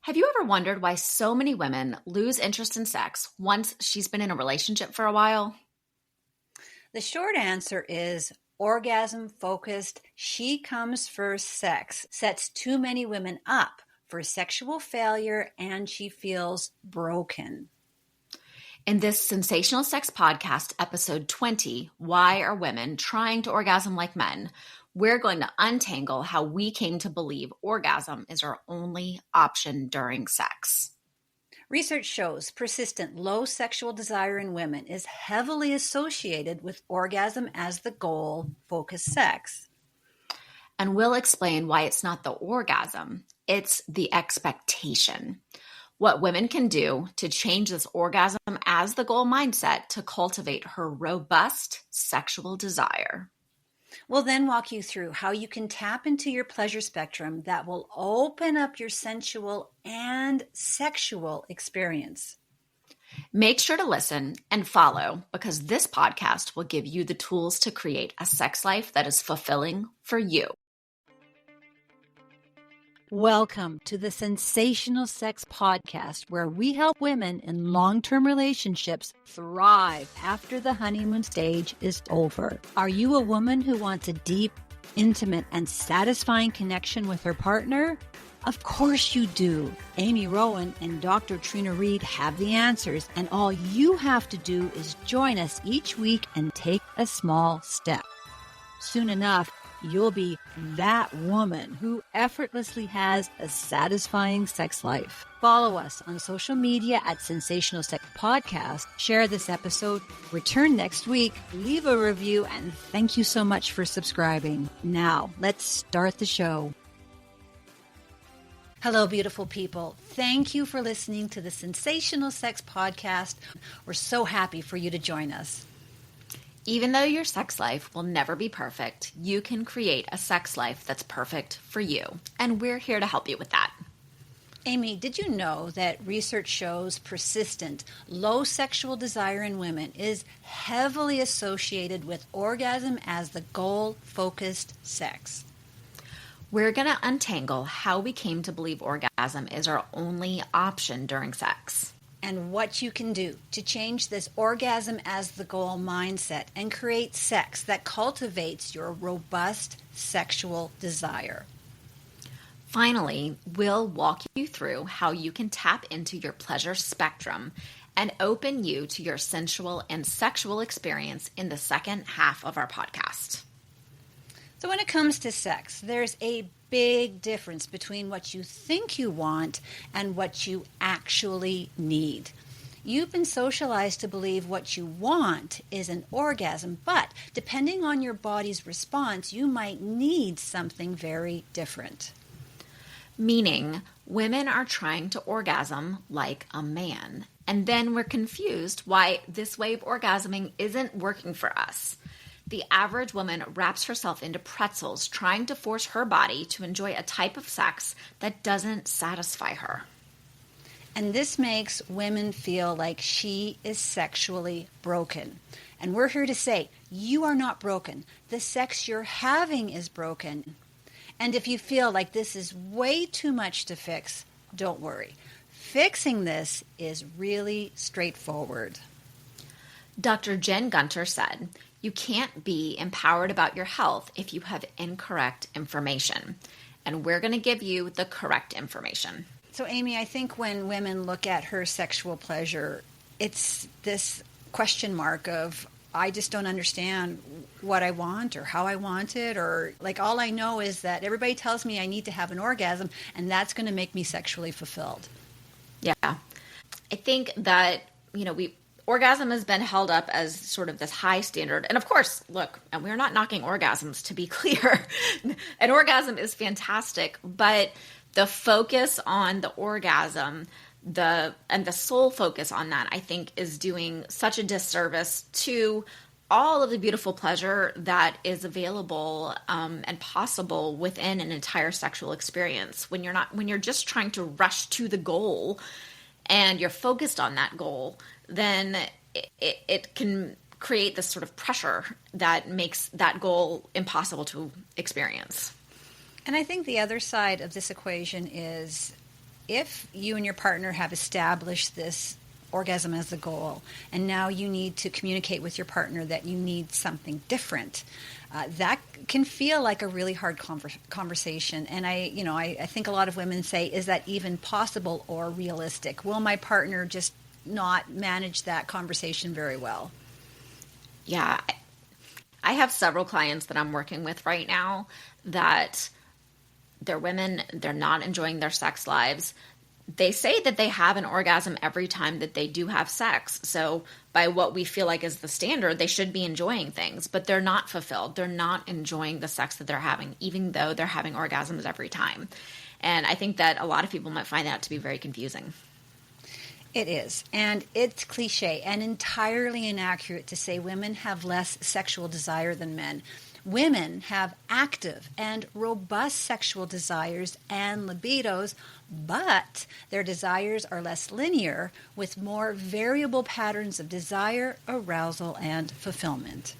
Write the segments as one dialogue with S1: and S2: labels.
S1: Have you ever wondered why so many women lose interest in sex once she's been in a relationship for a while?
S2: The short answer is orgasm-focused, she-comes-first sex sets too many women up for sexual failure and she feels broken.
S1: In this Sensational Sex Podcast, episode 20, Why Are Women Trying to Orgasm Like Men? We're going to untangle how we came to believe orgasm is our only option during sex.
S2: Research shows persistent low sexual desire in women is heavily associated with orgasm-as-the-goal-focused sex.
S1: And we'll explain why it's not the orgasm, it's the expectation. What women can do to change this orgasm as the goal mindset to cultivate her robust sexual desire.
S2: We'll then walk you through how you can tap into your pleasure spectrum that will open up your sensual and sexual experience.
S1: Make sure to listen and follow because this podcast will give you the tools to create a sex life that is fulfilling for you.
S2: Welcome to the Sensational Sex Podcast, where we help women in long-term relationships thrive after the honeymoon stage is over. Are you a woman who wants a deep, intimate, and satisfying connection with her partner? Of course you do. Amy Rowan and Dr. Trina Reed have the answers, and all you have to do is join us each week and take a small step. Soon enough, you'll be that woman who effortlessly has a satisfying sex life. Follow us on social media at Sensational Sex Podcast. Share this episode. Return next week. Leave a review. And thank you so much for subscribing. Now, let's start the show. Hello, beautiful people. Thank you for listening to the Sensational Sex Podcast. We're so happy for you to join us.
S1: Even though your sex life will never be perfect, you can create a sex life that's perfect for you. And we're here to help you with that.
S2: Amy, did you know that research shows persistent, low sexual desire in women is heavily associated with orgasm-as-the-goal-focused sex?
S1: We're going to untangle how we came to believe orgasm is our only option during sex.
S2: And what you can do to change this orgasm-as-the-goal mindset and create sex that cultivates your robust sexual desire.
S1: Finally, we'll walk you through how you can tap into your pleasure spectrum and open you to your sensual and sexual experience in the second half of our podcast.
S2: So when it comes to sex, there's a big difference between what you think you want and what you actually need. You've been socialized to believe what you want is an orgasm, but depending on your body's response, you might need something very different.
S1: Meaning, women are trying to orgasm like a man, and then we're confused why this way of orgasming isn't working for us. The average woman wraps herself into pretzels trying to force her body to enjoy a type of sex that doesn't satisfy her.
S2: And this makes women feel like she is sexually broken. And we're here to say, you are not broken. The sex you're having is broken. And if you feel like this is way too much to fix, don't worry. Fixing this is really straightforward.
S1: Dr. Jen Gunter said, "You can't be empowered about your health if you have incorrect information." And we're going to give you the correct information.
S2: So, Amy, I think when women look at her sexual pleasure, it's this question mark of, I just don't understand what I want or how I want it, or like all I know is that everybody tells me I need to have an orgasm and that's going to make me sexually fulfilled.
S1: Yeah. I think that, orgasm has been held up as sort of this high standard. And of course, look, and we're not knocking orgasms, to be clear. An orgasm is fantastic, but the focus on the orgasm, the sole focus on that, I think, is doing such a disservice to all of the beautiful pleasure that is available and possible within an entire sexual experience. When you're just trying to rush to the goal and you're focused on that goal, then it can create this sort of pressure that makes that goal impossible to experience.
S2: And I think the other side of this equation is if you and your partner have established this orgasm as the goal, and now you need to communicate with your partner that you need something different, that can feel like a really hard conversation. And I think a lot of women say, is that even possible or realistic? Will my partner just not manage that conversation very well?
S1: Yeah. I have several clients that I'm working with right now that they're women, they're not enjoying their sex lives. They say that they have an orgasm every time that they do have sex. So by what we feel like is the standard, they should be enjoying things, but they're not fulfilled. They're not enjoying the sex that they're having, even though they're having orgasms every time. And I think that a lot of people might find that to be very confusing.
S2: It is. And it's cliche and entirely inaccurate to say women have less sexual desire than men. Women have active and robust sexual desires and libidos, but their desires are less linear with more variable patterns of desire, arousal, and fulfillment.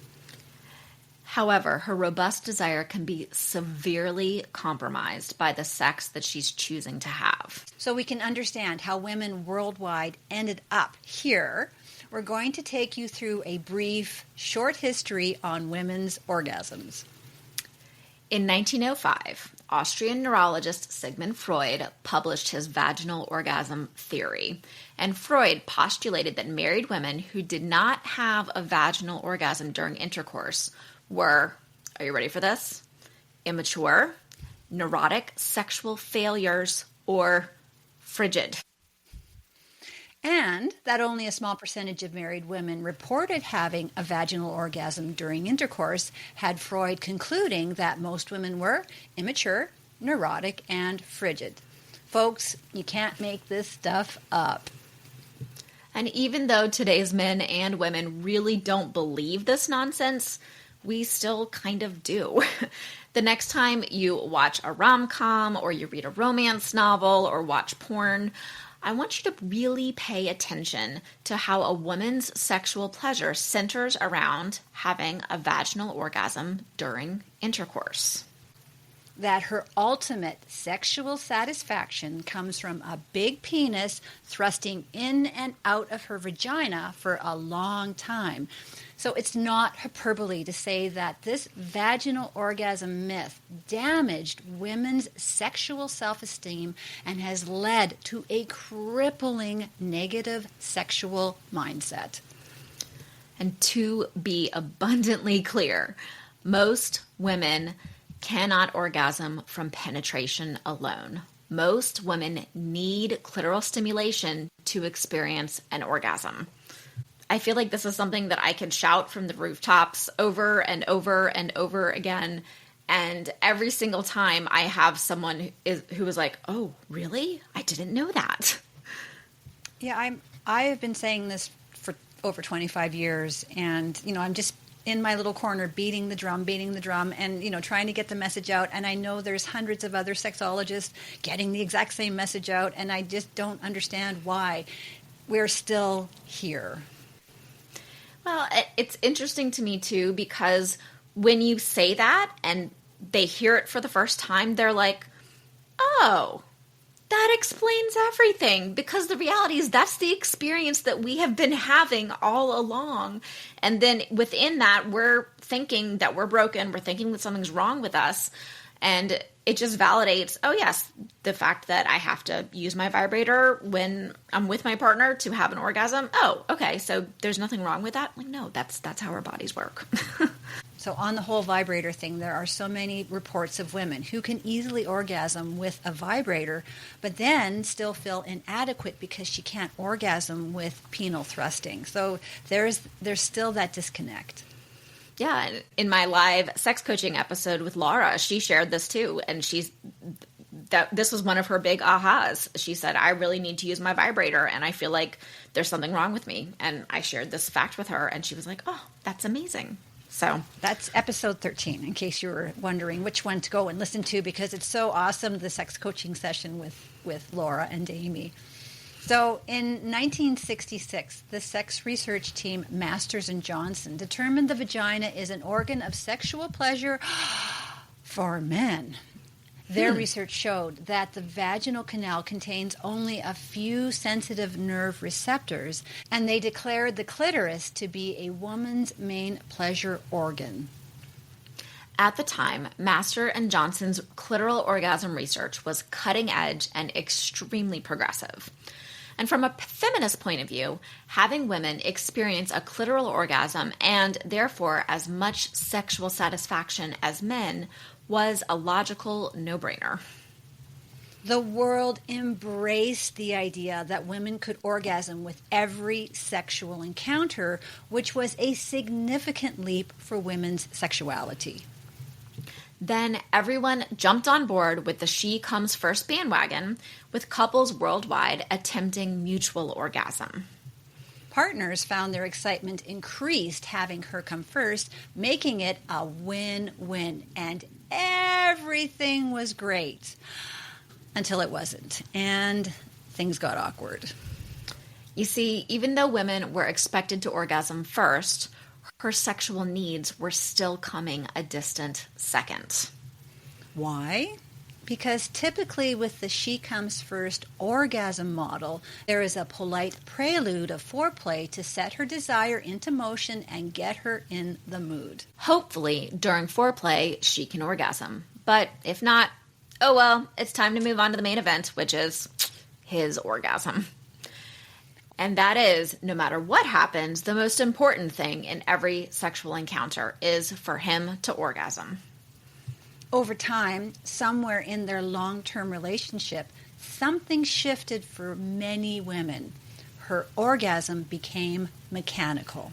S1: However, her robust desire can be severely compromised by the sex that she's choosing to have.
S2: So we can understand how women worldwide ended up here. We're going to take you through a brief, short history on women's orgasms.
S1: In 1905, Austrian neurologist Sigmund Freud published his vaginal orgasm theory. And Freud postulated that married women who did not have a vaginal orgasm during intercourse were, are you ready for this? Immature, neurotic sexual failures, or frigid.
S2: And that only a small percentage of married women reported having a vaginal orgasm during intercourse, had Freud concluding that most women were immature, neurotic, and frigid. Folks, you can't make this stuff up.
S1: And even though today's men and women really don't believe this nonsense, we still kind of do. The next time you watch a rom-com or you read a romance novel or watch porn, I want you to really pay attention to how a woman's sexual pleasure centers around having a vaginal orgasm during intercourse.
S2: That her ultimate sexual satisfaction comes from a big penis thrusting in and out of her vagina for a long time. So it's not hyperbole to say that this vaginal orgasm myth damaged women's sexual self-esteem and has led to a crippling negative sexual mindset.
S1: And to be abundantly clear, most women cannot orgasm from penetration alone. Most women need clitoral stimulation to experience an orgasm. I feel like this is something that I can shout from the rooftops over and over and over again. And every single time I have someone who is like, oh, really? I didn't know that.
S2: Yeah, I have been saying this for over 25 years. And, I'm just in my little corner beating the drum, and, trying to get the message out. And I know there's hundreds of other sexologists getting the exact same message out. And I just don't understand why we're still here.
S1: Well, it's interesting to me, too, because when you say that and they hear it for the first time, they're like, oh, that explains everything. Because the reality is that's the experience that we have been having all along. And then within that, we're thinking that we're broken. We're thinking that something's wrong with us. And it just validates, oh, yes, the fact that I have to use my vibrator when I'm with my partner to have an orgasm. Oh, okay, so there's nothing wrong with that? Like, no, that's how our bodies work.
S2: So on the whole vibrator thing, there are so many reports of women who can easily orgasm with a vibrator, but then still feel inadequate because she can't orgasm with penile thrusting. So there's still that disconnect.
S1: Yeah, in my live sex coaching episode with Laura, she shared this too, and this was one of her big ahas. She said, I really need to use my vibrator, and I feel like there's something wrong with me. And I shared this fact with her, and she was like, oh, that's amazing. So
S2: that's episode 13, in case you were wondering which one to go and listen to, because it's so awesome, the sex coaching session with Laura and Amy. So in 1966, the sex research team Masters and Johnson determined the vagina is an organ of sexual pleasure for men. Their research showed that the vaginal canal contains only a few sensitive nerve receptors, and they declared the clitoris to be a woman's main pleasure organ.
S1: At the time, Master and Johnson's clitoral orgasm research was cutting edge and extremely progressive. And from a feminist point of view, having women experience a clitoral orgasm and therefore as much sexual satisfaction as men was a logical no-brainer.
S2: The world embraced the idea that women could orgasm with every sexual encounter, which was a significant leap for women's sexuality.
S1: Then everyone jumped on board with the she-comes-first bandwagon, with couples worldwide attempting mutual orgasm.
S2: Partners found their excitement increased having her come first, making it a win-win, and everything was great until it wasn't, and things got awkward.
S1: You see, even though women were expected to orgasm first, her sexual needs were still coming a distant second.
S2: Why? Because typically with the she-comes-first orgasm model, there is a polite prelude of foreplay to set her desire into motion and get her in the mood.
S1: Hopefully, during foreplay, she can orgasm. But if not, oh well, it's time to move on to the main event, which is his orgasm. And that is, no matter what happens, the most important thing in every sexual encounter is for him to orgasm.
S2: Over time, somewhere in their long-term relationship, something shifted for many women. Her orgasm became mechanical.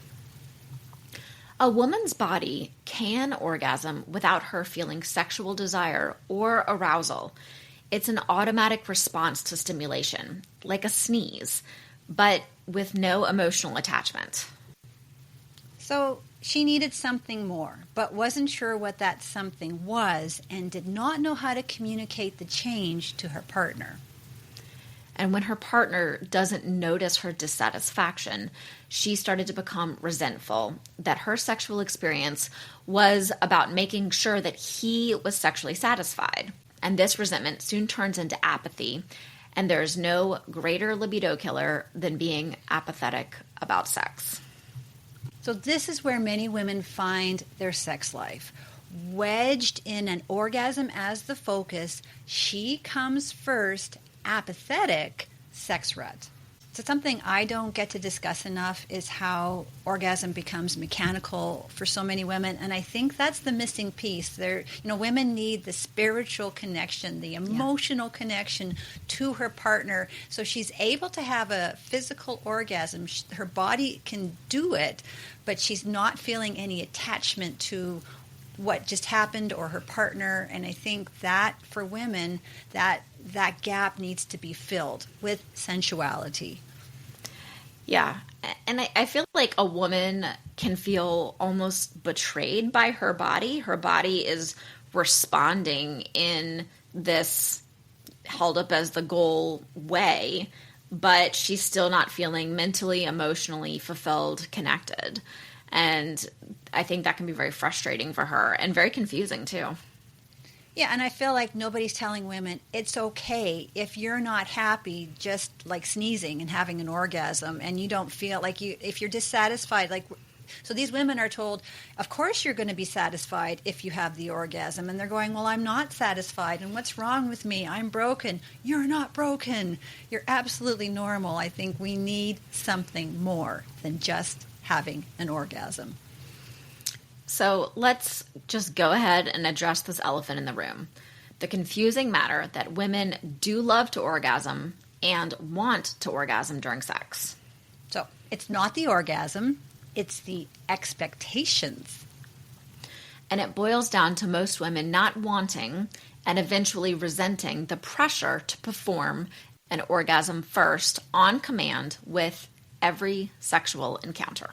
S1: A woman's body can orgasm without her feeling sexual desire or arousal. It's an automatic response to stimulation, like a sneeze, but with no emotional attachment.
S2: So she needed something more, but wasn't sure what that something was and did not know how to communicate the change to her partner.
S1: And when her partner doesn't notice her dissatisfaction, she started to become resentful that her sexual experience was about making sure that he was sexually satisfied. And this resentment soon turns into apathy, and there's no greater libido killer than being apathetic about sex.
S2: So this is where many women find their sex life. Wedged in an orgasm as the focus, she comes first, apathetic sex rut. So something I don't get to discuss enough is how orgasm becomes mechanical for so many women, and I think that's the missing piece. Women need the spiritual connection, the emotional connection to her partner, so she's able to have a physical orgasm. Her body can do it, but she's not feeling any attachment to what just happened or her partner. And I think that for women, that gap needs to be filled with sensuality.
S1: Yeah. And I feel like a woman can feel almost betrayed by her body. Her body is responding in this held up as the goal way, but she's still not feeling mentally, emotionally fulfilled, connected. And I think that can be very frustrating for her and very confusing too.
S2: Yeah, and I feel like nobody's telling women it's okay if you're not happy just like sneezing and having an orgasm and you don't feel like if you're dissatisfied. So these women are told, of course you're going to be satisfied if you have the orgasm. And they're going, well, I'm not satisfied. And what's wrong with me? I'm broken. You're not broken. You're absolutely normal. I think we need something more than just having an orgasm.
S1: So let's just go ahead and address this elephant in the room. The confusing matter that women do love to orgasm and want to orgasm during sex.
S2: So it's not the orgasm, it's the expectations.
S1: And it boils down to most women not wanting and eventually resenting the pressure to perform an orgasm first on command with every sexual encounter.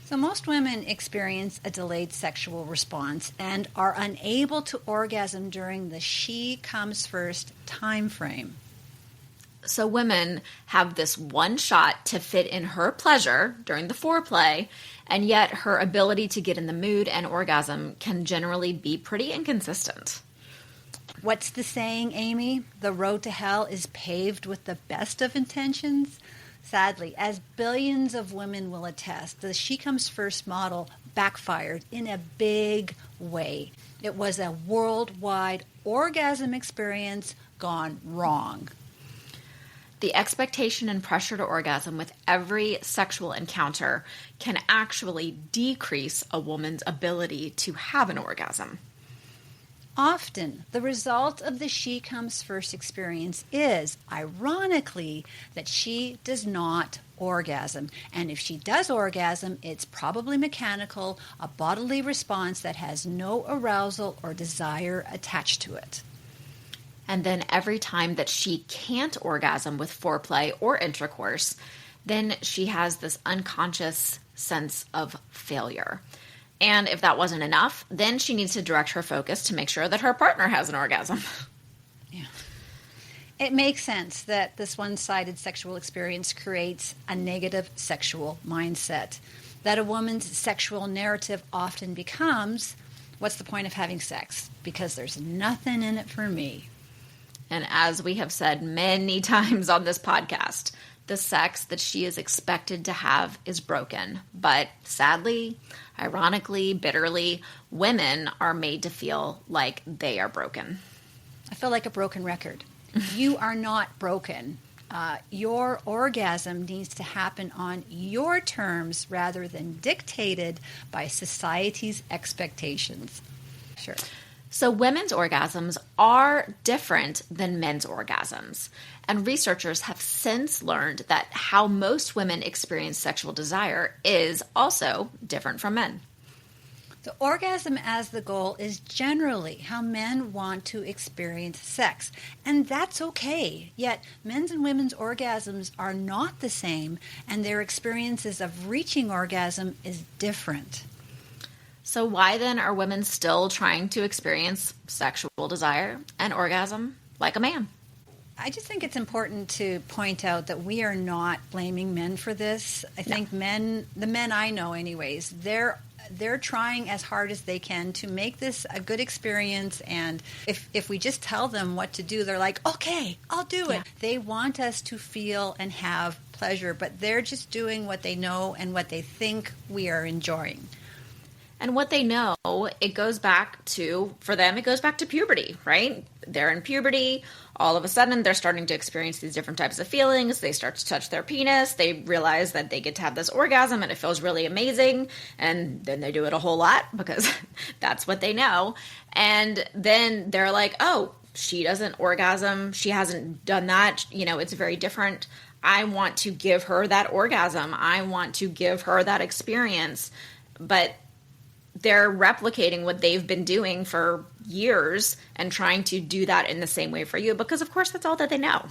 S2: So most women experience a delayed sexual response and are unable to orgasm during the she-comes-first time frame.
S1: So women have this one shot to fit in her pleasure during the foreplay, and yet her ability to get in the mood and orgasm can generally be pretty inconsistent.
S2: What's the saying, Amy? The road to hell is paved with the best of intentions. Sadly, as billions of women will attest, the she-comes-first model backfired in a big way. It was a worldwide orgasm experience gone wrong.
S1: The expectation and pressure to orgasm with every sexual encounter can actually decrease a woman's ability to have an orgasm.
S2: Often, the result of the she-comes-first experience is, ironically, that she does not orgasm. And if she does orgasm, it's probably mechanical, a bodily response that has no arousal or desire attached to it.
S1: And then every time that she can't orgasm with foreplay or intercourse, then she has this unconscious sense of failure. And if that wasn't enough, then she needs to direct her focus to make sure that her partner has an orgasm.
S2: Yeah. It makes sense that this one-sided sexual experience creates a negative sexual mindset, that a woman's sexual narrative often becomes, what's the point of having sex? Because there's nothing in it for me.
S1: And as we have said many times on this podcast, the sex that she is expected to have is broken. But sadly, ironically, bitterly, women are made to feel like they are broken.
S2: I feel like a broken record. You are not broken. Your orgasm needs to happen on your terms rather than dictated by society's expectations. Sure.
S1: So women's orgasms are different than men's orgasms. And researchers have since learned that how most women experience sexual desire is also different from men.
S2: The orgasm as the goal is generally how men want to experience sex, and that's okay. Yet men's and women's orgasms are not the same, and their experiences of reaching orgasm is different.
S1: So why then are women still trying to experience sexual desire and orgasm like a man?
S2: I just think it's important to point out that we are not blaming men for this. I think men, the men I know anyways, they're trying as hard as they can to make this a good experience, and if we just tell them what to do, they're like, okay, I'll do it. They want us to feel and have pleasure, but they're just doing what they know and what they think we are enjoying.
S1: And what they know, it goes back to, for them, it goes back to puberty, right? They're in puberty. All of a sudden, they're starting to experience these different types of feelings. They start to touch their penis. They realize that they get to have this orgasm and it feels really amazing. And then they do it a whole lot because that's what they know. And then they're like, oh, she doesn't orgasm. She hasn't done that. You know, it's very different. I want to give her that orgasm. I want to give her that experience. But they're replicating what they've been doing for years and trying to do that in the same way for you because, of course, that's all that they know.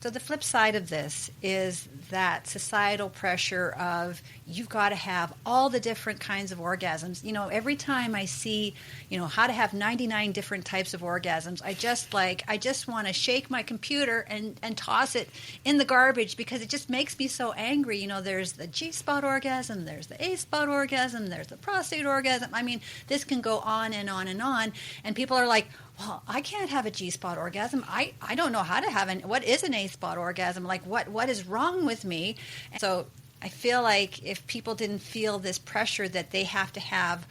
S2: So the flip side of this is that societal pressure of you've got to have all the different kinds of orgasms. You know, every time I see, you know, how to have 99 different types of orgasms, I just want to shake my computer and toss it in the garbage because it just makes me so angry. You know, there's the G-spot orgasm, there's the A-spot orgasm, there's the prostate orgasm. I mean, this can go on and on and on. And people are like, well, I can't have a G-spot orgasm. I don't know how to have what is an A-spot orgasm? Like, what is wrong with me? And so I feel like if people didn't feel this pressure that they have to have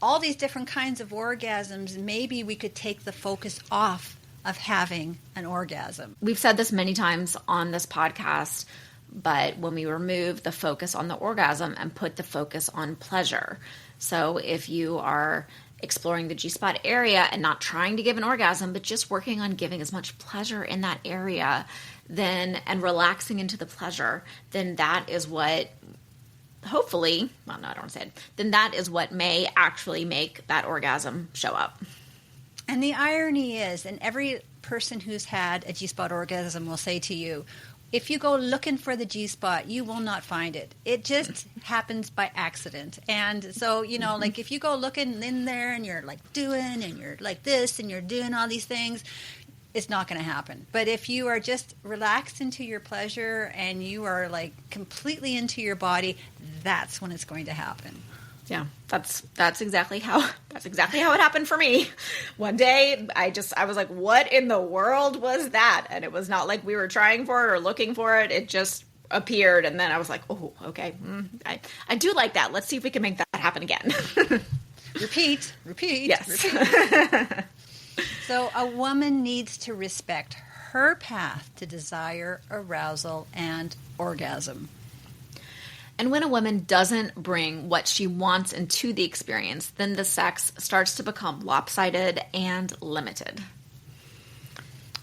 S2: all these different kinds of orgasms, maybe we could take the focus off of having an orgasm.
S1: We've said this many times on this podcast, but when we remove the focus on the orgasm and put the focus on pleasure. So if you are exploring the G-spot area and not trying to give an orgasm, but just working on giving as much pleasure in that area, then and relaxing into the pleasure, then that is what hopefully, well, no, I don't want to say it, then that is what may actually make that orgasm show up.
S2: And the irony is, and every person who's had a G-spot orgasm will say to you, if you go looking for the G-spot, you will not find it. It just happens by accident. And so, you know, like if you go looking in there and you're like doing and you're like this and you're doing all these things, it's not going to happen. But if you are just relaxed into your pleasure and you are like completely into your body, that's when it's going to happen.
S1: Yeah, that's exactly how it happened for me. One day I was like, what in the world was that? And it was not like we were trying for it or looking for it. It just appeared. And then I was like, oh, okay. I do like that. Let's see if we can make that happen again.
S2: Repeat.
S1: Yes.
S2: Repeat. So a woman needs to respect her path to desire, arousal, and orgasm.
S1: And when a woman doesn't bring what she wants into the experience, then the sex starts to become lopsided and limited.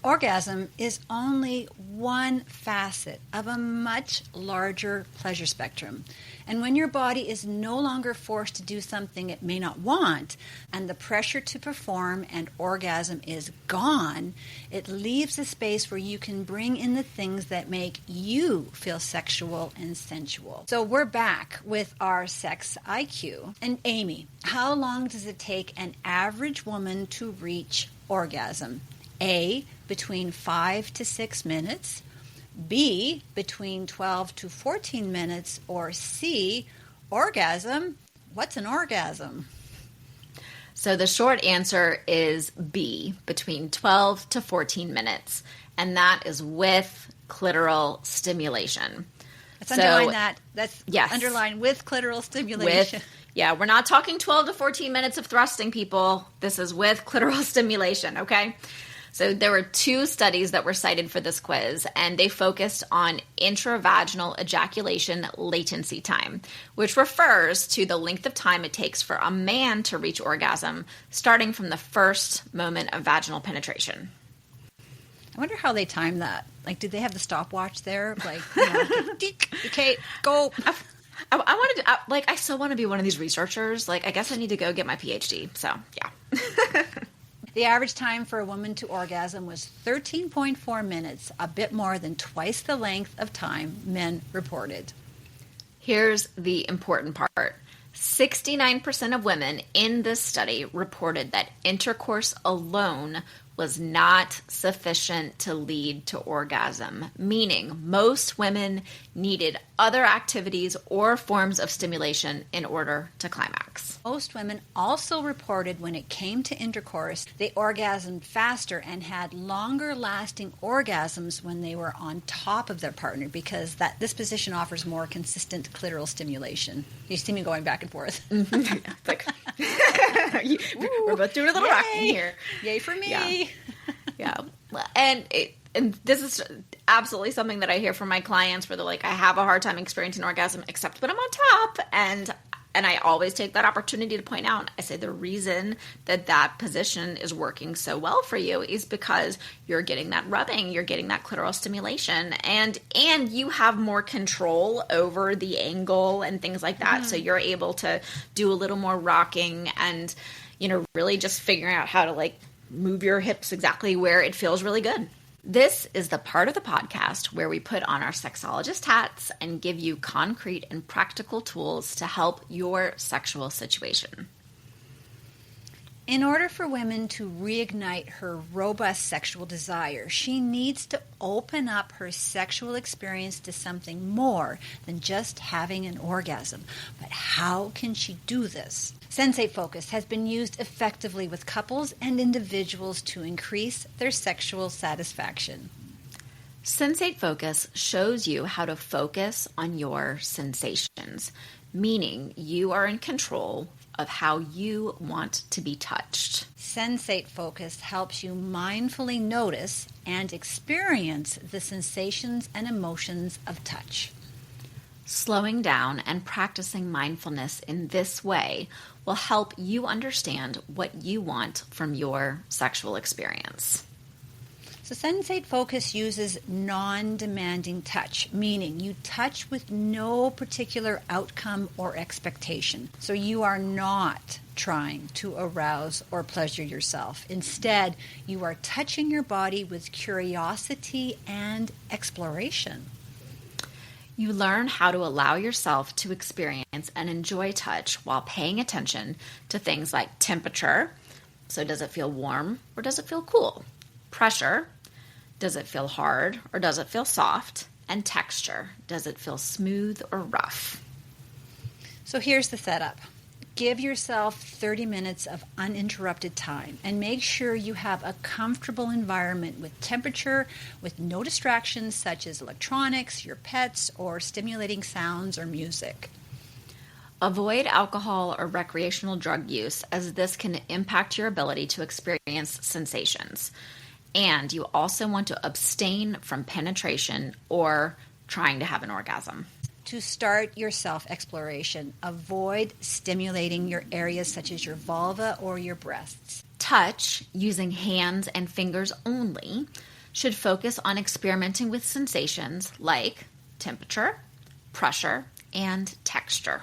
S2: Orgasm is only one facet of a much larger pleasure spectrum. And when your body is no longer forced to do something it may not want, and the pressure to perform and orgasm is gone, it leaves a space where you can bring in the things that make you feel sexual and sensual. So we're back with our sex IQ. And Amy, how long does it take an average woman to reach orgasm? A, between 5 to 6 minutes, B, between 12 to 14 minutes, or C, orgasm. What's an orgasm?
S1: So the short answer is B, between 12 to 14 minutes, and that is with clitoral stimulation.
S2: Let's underline that. That's
S1: yes.
S2: Underline with clitoral stimulation.
S1: We're not talking 12 to 14 minutes of thrusting, people. This is with clitoral stimulation, okay? So there were 2 studies that were cited for this quiz, and they focused on intravaginal ejaculation latency time, which refers to the length of time it takes for a man to reach orgasm, starting from the first moment of vaginal penetration.
S2: I wonder how they time that. Like, did they have the stopwatch there? Like, okay, go.
S1: I wanted to, I still want to be one of these researchers. Like, I guess I need to go get my PhD. So, yeah.
S2: The average time for a woman to orgasm was 13.4 minutes, a bit more than twice the length of time men reported.
S1: Here's the important part. 69% of women in this study reported that intercourse alone was not sufficient to lead to orgasm, meaning most women needed other activities or forms of stimulation in order to climax.
S2: Most women also reported when it came to intercourse, they orgasmed faster and had longer lasting orgasms when they were on top of their partner because this position offers more consistent clitoral stimulation. You see me going back and forth.
S1: Like, we're both doing a little rocking here.
S2: Yay for me.
S1: Yeah. And this is absolutely something that I hear from my clients where they're like, I have a hard time experiencing orgasm except when I'm on top. And I always take that opportunity to point out, I say the reason that position is working so well for you is because you're getting that rubbing, you're getting that clitoral stimulation, and you have more control over the angle and things like that. So you're able to do a little more rocking and, really just figuring out how to move your hips exactly where it feels really good. This is the part of the podcast where we put on our sexologist hats and give you concrete and practical tools to help your sexual situation.
S2: In order for women to reignite her robust sexual desire, she needs to open up her sexual experience to something more than just having an orgasm. But how can she do this? Sensate Focus has been used effectively with couples and individuals to increase their sexual satisfaction.
S1: Sensate Focus shows you how to focus on your sensations, meaning you are in control of how you want to be touched.
S2: Sensate Focus helps you mindfully notice and experience the sensations and emotions of touch.
S1: Slowing down and practicing mindfulness in this way will help you understand what you want from your sexual experience.
S2: So Sensate Focus uses non-demanding touch, meaning you touch with no particular outcome or expectation. So you are not trying to arouse or pleasure yourself. Instead, you are touching your body with curiosity and exploration.
S1: You learn how to allow yourself to experience and enjoy touch while paying attention to things like temperature. So does it feel warm or does it feel cool? Pressure. Does it feel hard or does it feel soft? And texture. Does it feel smooth or rough?
S2: So here's the setup. Give yourself 30 minutes of uninterrupted time and make sure you have a comfortable environment with temperature, with no distractions such as electronics, your pets, or stimulating sounds or music.
S1: Avoid alcohol or recreational drug use, as this can impact your ability to experience sensations. And you also want to abstain from penetration or trying to have an orgasm.
S2: To start your self-exploration, avoid stimulating your areas such as your vulva or your breasts.
S1: Touch, using hands and fingers only, should focus on experimenting with sensations like temperature, pressure, and texture.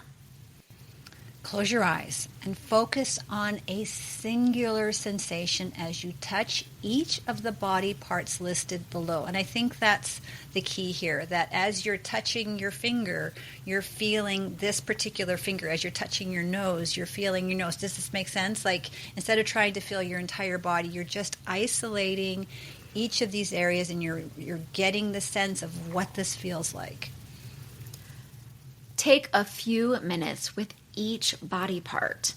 S2: Close your eyes and focus on a singular sensation as you touch each of the body parts listed below. And I think that's the key here, that as you're touching your finger, you're feeling this particular finger. As you're touching your nose, you're feeling your nose. Does this make sense? Like, instead of trying to feel your entire body, you're just isolating each of these areas and you're getting the sense of what this feels like.
S1: Take a few minutes with each body part.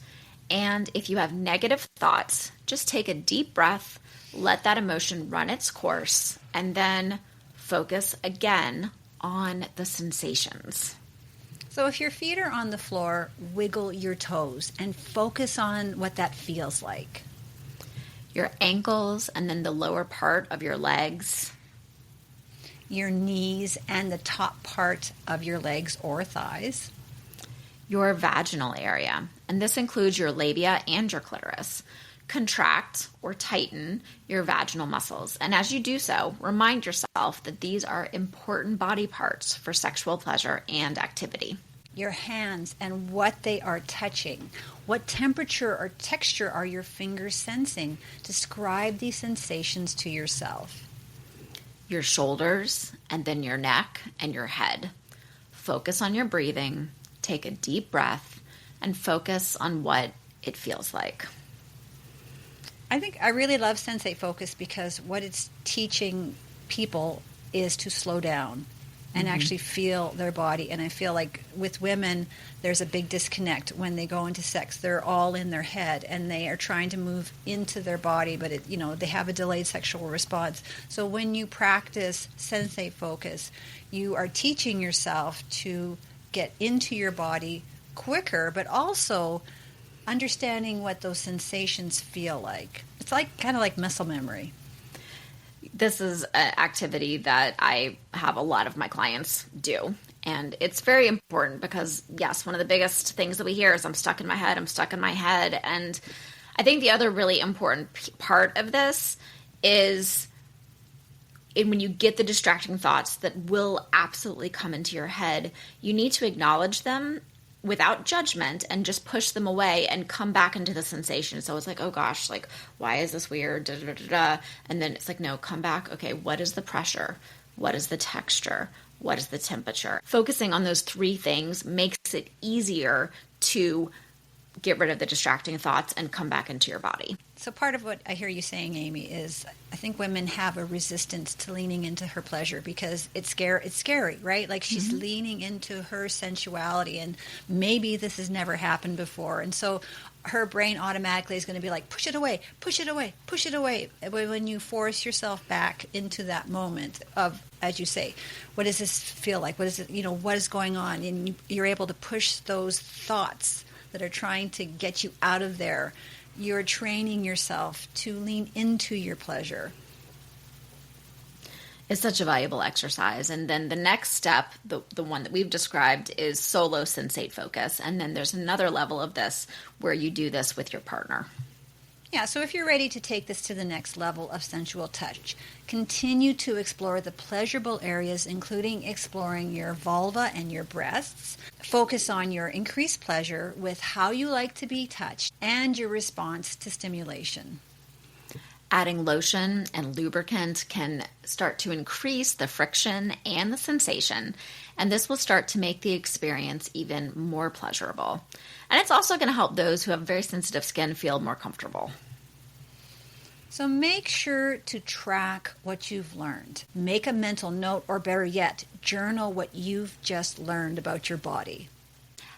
S1: And if you have negative thoughts, just take a deep breath, let that emotion run its course, and then focus again on the sensations.
S2: So if your feet are on the floor, wiggle your toes and focus on what that feels like.
S1: Your ankles and then the lower part of your legs.
S2: Your knees and the top part of your legs or thighs.
S1: Your vaginal area, and this includes your labia and your clitoris. Contract or tighten your vaginal muscles, and as you do so, remind yourself that these are important body parts for sexual pleasure and activity.
S2: Your hands and what they are touching. What temperature or texture are your fingers sensing? Describe these sensations to yourself.
S1: Your shoulders, and then your neck and your head. Focus on your breathing. Take a deep breath and focus on what it feels like.
S2: I think I really love Sensate Focus because what it's teaching people is to slow down and actually feel their body. And I feel like with women, there's a big disconnect when they go into sex. They're all in their head and they are trying to move into their body, but they have a delayed sexual response. So when you practice Sensate Focus, you are teaching yourself to get into your body quicker, but also understanding what those sensations feel like. It's kind of like muscle memory.
S1: This is an activity that I have a lot of my clients do. And it's very important because, yes, one of the biggest things that we hear is I'm stuck in my head. And I think the other really important part of this is when you get the distracting thoughts that will absolutely come into your head, you need to acknowledge them without judgment and just push them away and come back into the sensation. So it's like, oh gosh, like, why is this weird? Da, da, da, da. And then it's like, no, come back. Okay, what is the pressure? What is the texture? What is the temperature? Focusing on those three things makes it easier to get rid of the distracting thoughts and come back into your body.
S2: So part of what I hear you saying, Amy, is I think women have a resistance to leaning into her pleasure because it's scary, right? Like she's leaning into her sensuality and maybe this has never happened before. And so her brain automatically is going to be like, push it away, push it away, push it away. When you force yourself back into that moment of, as you say, what does this feel like? What is it, what is going on? And you're able to push those thoughts that are trying to get you out of there. You're training yourself to lean into your pleasure.
S1: It's such a valuable exercise. And then the next step, the one that we've described, is solo sensate focus. And then there's another level of this where you do this with your partner.
S2: Yeah, so if you're ready to take this to the next level of sensual touch, continue to explore the pleasurable areas, including exploring your vulva and your breasts. Focus on your increased pleasure with how you like to be touched and your response to stimulation.
S1: Adding lotion and lubricant can start to increase the friction and the sensation, and this will start to make the experience even more pleasurable. And it's also going to help those who have very sensitive skin feel more comfortable.
S2: So make sure to track what you've learned. Make a mental note, or better yet, journal what you've just learned about your body.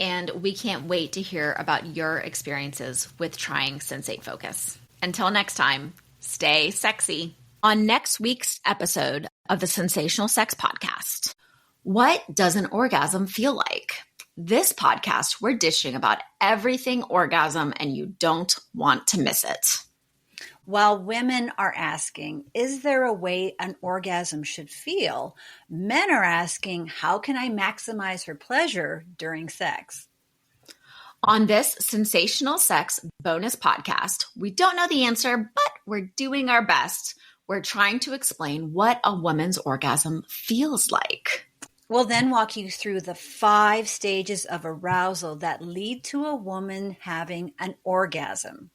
S1: And we can't wait to hear about your experiences with trying Sensate Focus. Until next time, stay sexy. On next week's episode of the Sensational Sex Podcast, what does an orgasm feel like? This podcast, we're dishing about everything orgasm, and you don't want to miss it.
S2: While women are asking, is there a way an orgasm should feel? Men are asking, how can I maximize her pleasure during sex?
S1: On this Sensational Sex bonus podcast, we don't know the answer, but we're doing our best. We're trying to explain what a woman's orgasm feels like.
S2: We'll then walk you through the 5 stages of arousal that lead to a woman having an orgasm.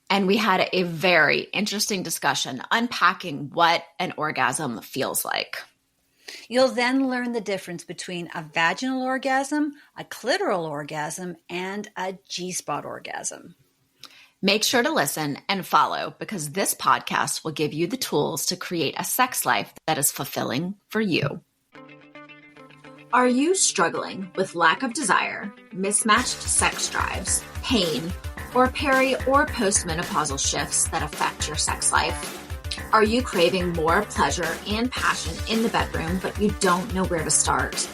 S1: And we had a very interesting discussion unpacking what an orgasm feels like.
S2: You'll then learn the difference between a vaginal orgasm, a clitoral orgasm, and a G-spot orgasm.
S1: Make sure to listen and follow, because this podcast will give you the tools to create a sex life that is fulfilling for you. Are you struggling with lack of desire, mismatched sex drives, pain, or peri or postmenopausal shifts that affect your sex life? Are you craving more pleasure and passion in the bedroom, but you don't know where to start?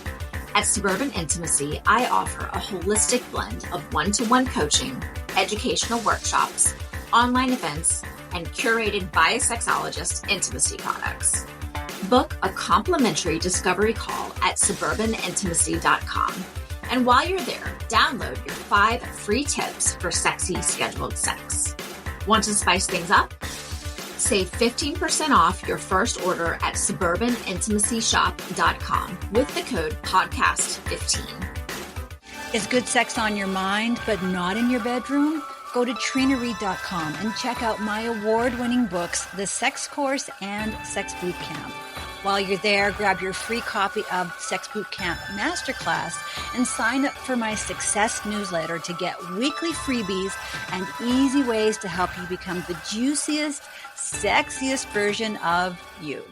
S1: At Suburban Intimacy, I offer a holistic blend of one-to-one coaching, educational workshops, online events, and curated by a sexologist intimacy products. Book a complimentary discovery call at suburbanintimacy.com. And while you're there, download your 5 free tips for sexy scheduled sex. Want to spice things up? Save 15% off your first order at suburbanintimacyshop.com with the code podcast15.
S2: Is good sex on your mind but not in your bedroom? Go to trinareed.com and check out my award-winning books, The Sex Course and Sex Boot Camp. While you're there, grab your free copy of Sex Boot Camp Masterclass and sign up for my Success newsletter to get weekly freebies and easy ways to help you become the juiciest, sexiest version of you.